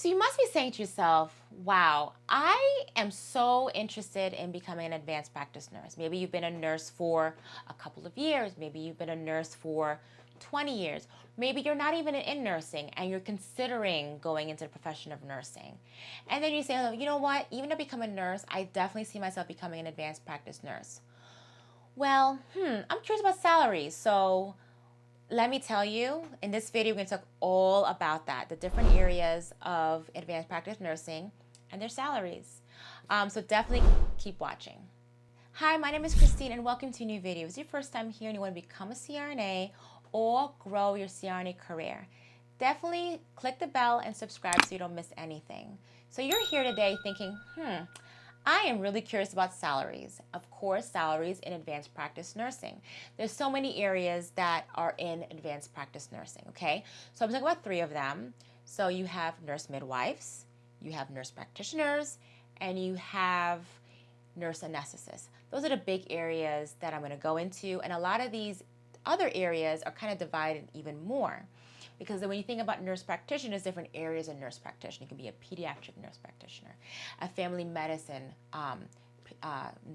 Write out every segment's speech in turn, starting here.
So you must be saying to yourself, wow, I am so interested in becoming an advanced practice nurse. Maybe you've been a nurse for a couple of years. Maybe you've been a nurse for 20 years. Maybe you're not even in nursing and you're considering going into the profession of nursing. And then you say, oh, you know what? Even to become a nurse, I definitely see myself becoming an advanced practice nurse. Well, I'm curious about salaries. So let me tell you, in this video, we're going to talk all about that, the different areas of advanced practice nursing and their salaries. So definitely keep watching. Hi, my name is Christine and welcome to a new video. If it's your first time here and you want to become a CRNA or grow your CRNA career, definitely click the bell and subscribe so you don't miss anything. So you're here today thinking, I am really curious about salaries. Of course, salaries in advanced practice nursing. There's so many areas that are in advanced practice nursing, okay? So I'm talking about three of them. So you have nurse midwives, you have nurse practitioners, and you have nurse anesthetists. Those are the big areas that I'm going to go into, and a lot of these other areas are kind of divided even more. Because when you think about nurse practitioners, different areas of nurse practitioner. You can be a pediatric nurse practitioner, a family medicine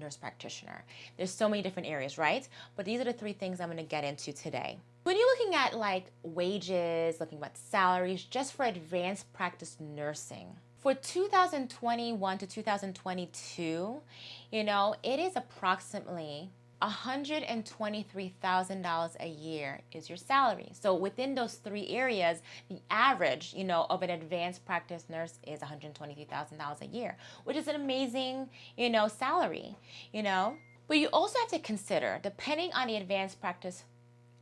nurse practitioner. There's so many different areas, right? But these are the three things I'm going to get into today. When you're looking at like wages, looking at salaries, just for advanced practice nursing, for 2021 to 2022, it is approximately $123,000 a year is your salary. So within those three areas, the average, of an advanced practice nurse is $123,000 a year, which is an amazing, salary, But you also have to consider, depending on the advanced practice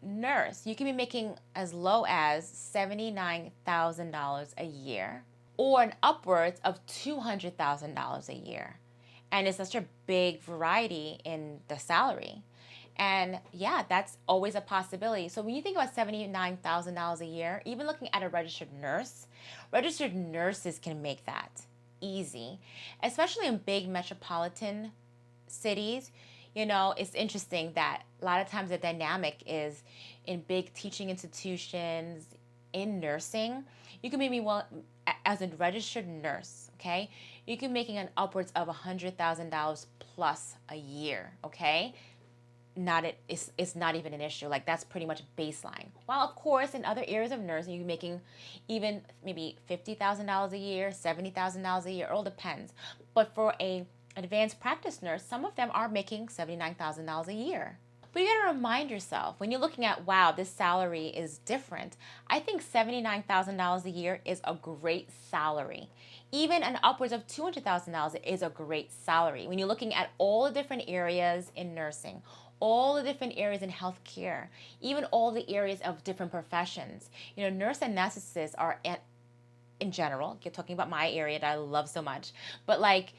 nurse, you can be making as low as $79,000 a year or an upwards of $200,000 a year. And it's such a big variety in the salary. And yeah, that's always a possibility. So when you think about $79,000 a year, even looking at a registered nurses can make that easy, especially in big metropolitan cities. It's interesting that a lot of times the dynamic is in big teaching institutions, in nursing, you can maybe, as a registered nurse, okay, you can be making an upwards of $100,000 plus a year, okay? It's not even an issue. Like, that's pretty much baseline. While of course in other areas of nursing you're making even maybe $50,000 a year, $70,000 a year. It all depends. But for a advanced practice nurse, some of them are making $79,000 a year. But you gotta remind yourself, when you're looking at, wow, this salary is different, I think $79,000 a year is a great salary. Even an upwards of $200,000 is a great salary. When you're looking at all the different areas in nursing, all the different areas in healthcare, even all the areas of different professions. Nurse anesthetists are, in general, you're talking about my area that I love so much, but like,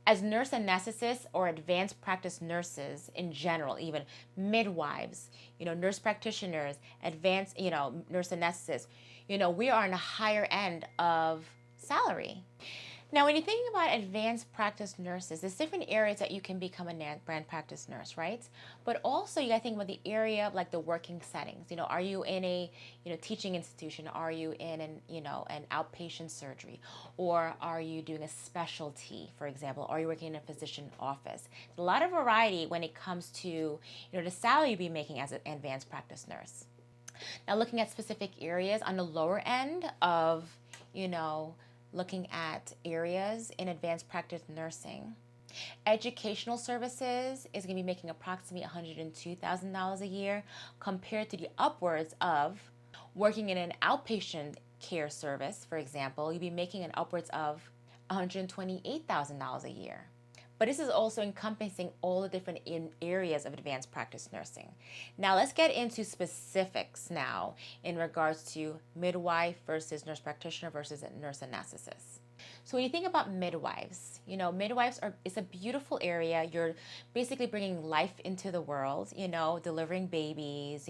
as nurse anesthetists or advanced practice nurses in general, even midwives, nurse practitioners, advanced, nurse anesthetists, we are in a higher end of salary. Now, when you're thinking about advanced practice nurses, there's different areas that you can become a brand practice nurse, right? But also you gotta think about the area of like the working settings. Are you in a teaching institution? Are you in an outpatient surgery? Or are you doing a specialty, for example? Are you working in a physician office? There's a lot of variety when it comes to the salary you'll be making as an advanced practice nurse. Now, looking at specific areas on the lower end of looking at areas in advanced practice nursing. Educational services is going to be making approximately $102,000 a year compared to the upwards of working in an outpatient care service, for example, you'll be making an upwards of $128,000 a year. But this is also encompassing all the different areas of advanced practice nursing. Now let's get into specifics now in regards to midwife versus nurse practitioner versus nurse anesthetist. So when you think about midwives, it's a beautiful area. You're basically bringing life into the world, delivering babies,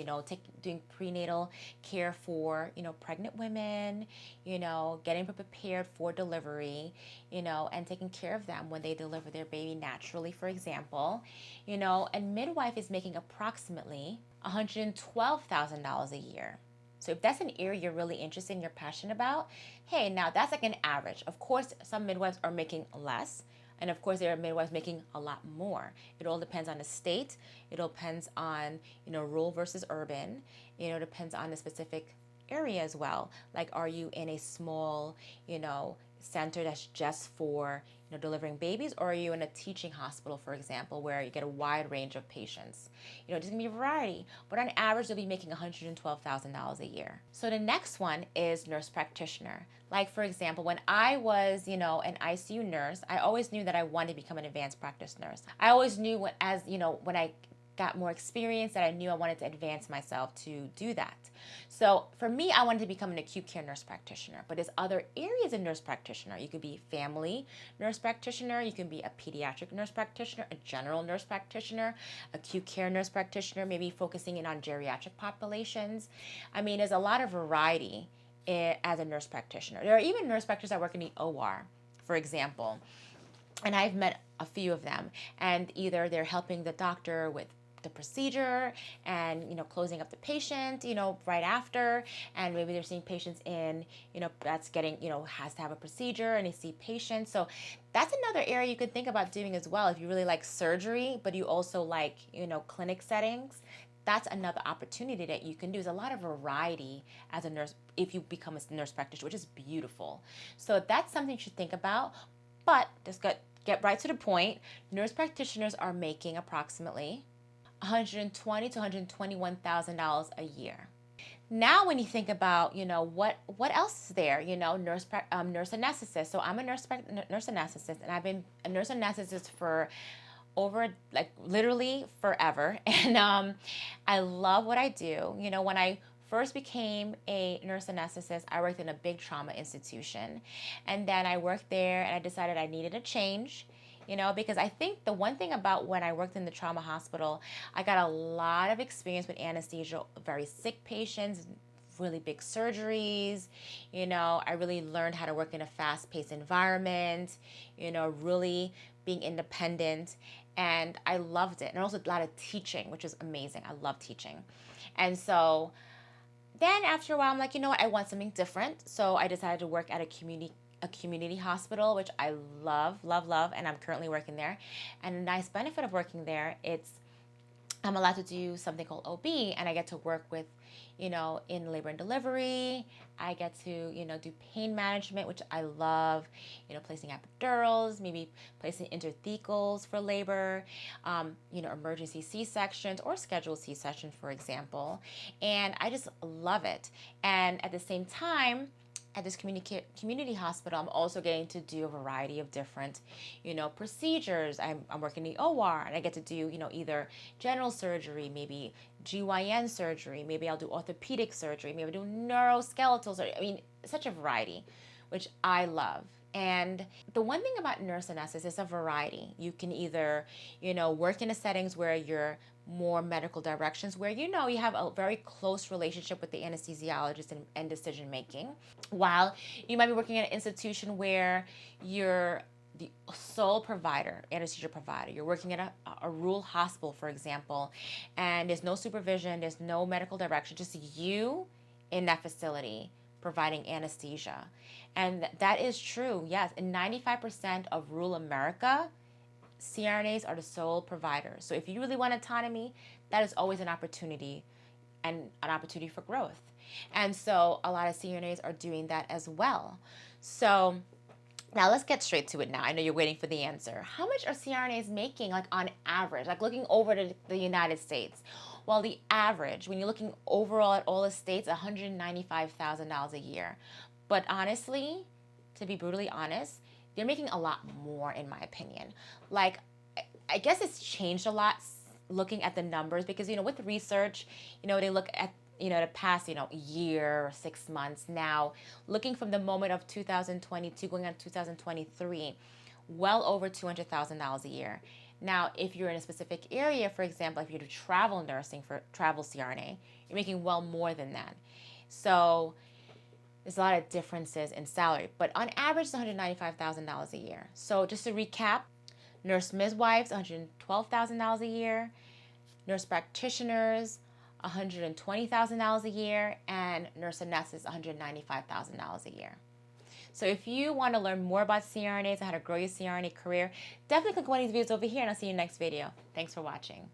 doing prenatal care for, pregnant women, getting prepared for delivery, and taking care of them when they deliver their baby naturally, for example, and midwife is making approximately $112,000 a year. So if that's an area you're really interested in, you're passionate about, hey, now that's like an average. Of course, some midwives are making less. And of course, there are midwives making a lot more. It all depends on the state. It all depends on, rural versus urban. It depends on the specific area as well. Like, are you in a small, center that's just for, delivering babies, or are you in a teaching hospital, for example, where you get a wide range of patients? There's gonna be a variety, but on average, they'll be making $112,000 a year. So the next one is nurse practitioner. Like, for example, when I was, an ICU nurse, I always knew that I wanted to become an advanced practice nurse. I always knew when I got more experience that I knew I wanted to advance myself to do that. So for me, I wanted to become an acute care nurse practitioner, but there's other areas of nurse practitioner. You could be family nurse practitioner, you can be a pediatric nurse practitioner, a general nurse practitioner, acute care nurse practitioner, maybe focusing in on geriatric populations. I mean, there's a lot of variety as a nurse practitioner. There are even nurse practitioners that work in the OR, for example, and I've met a few of them, and either they're helping the doctor with the procedure and closing up the patient right after, and maybe they're seeing patients in that's getting has to have a procedure, and they see patients. So that's another area you could think about doing as well if you really like surgery but you also like clinic settings. That's another opportunity that you can do. There's a lot of variety as a nurse if you become a nurse practitioner, which is beautiful. So that's something you should think about. But just get right to the point. Nurse practitioners are making approximately $120,000 to $121,000 a year. Now, when you think about, what else is there? Nurse anesthetist. So I'm a nurse anesthetist, and I've been a nurse anesthetist for over literally forever, and I love what I do. When I first became a nurse anesthetist, I worked in a big trauma institution, and then I worked there, and I decided I needed a change. Because I think the one thing about when I worked in the trauma hospital, I got a lot of experience with anesthesia, very sick patients, really big surgeries. I really learned how to work in a fast-paced environment, really being independent, and I loved it. And also a lot of teaching, which is amazing. I love teaching. And so then after a while, I'm like, you know what, I want something different. So I decided to work at a community hospital, which I love, and I'm currently working there. And the nice benefit of working there, I'm allowed to do something called OB, and I get to work with, in labor and delivery. I get to, do pain management, which I love, placing epidurals, maybe placing intrathecals for labor, emergency C-sections or scheduled C-sections, for example. And I just love it. And at the same time, at this community hospital, I'm also getting to do a variety of different, procedures. I'm working in the OR, and I get to do, either general surgery, maybe GYN surgery, maybe I'll do orthopedic surgery, maybe I'll do neuroskeletal surgery. I mean, such a variety, which I love. And the one thing about nurse anesthetists is a variety. You can either, work in the settings where you're more medical directions, where you have a very close relationship with the anesthesiologist and decision making, while you might be working at an institution where you're the sole provider, anesthesia provider. You're working at a rural hospital, for example, and there's no supervision, there's no medical direction, just you in that facility providing anesthesia. And that is true, yes. In 95% of rural America, CRNAs are the sole providers. So if you really want autonomy, that is always an opportunity, and an opportunity for growth. And so a lot of CRNAs are doing that as well. So now let's get straight to it now. I know you're waiting for the answer. How much are CRNAs making, like on average, like looking over to the United States? Well, the average, when you're looking overall at all the states, $195,000 a year. But honestly, to be brutally honest, they're making a lot more, in my opinion. Like, I guess it's changed a lot looking at the numbers, because, with research, they look at, the past, year or 6 months now, looking from the moment of 2022 going on 2023, well over $200,000 a year. Now, if you're in a specific area, for example, if you do travel nursing for travel CRNA, you're making well more than that. So there's a lot of differences in salary, but on average, it's $195,000 a year. So just to recap, nurse midwives, $112,000 a year, nurse practitioners, $120,000 a year, and nurse anesthetist $195,000 a year. So if you want to learn more about CRNAs and how to grow your CRNA career, definitely click one of these videos over here, and I'll see you in the next video. Thanks for watching.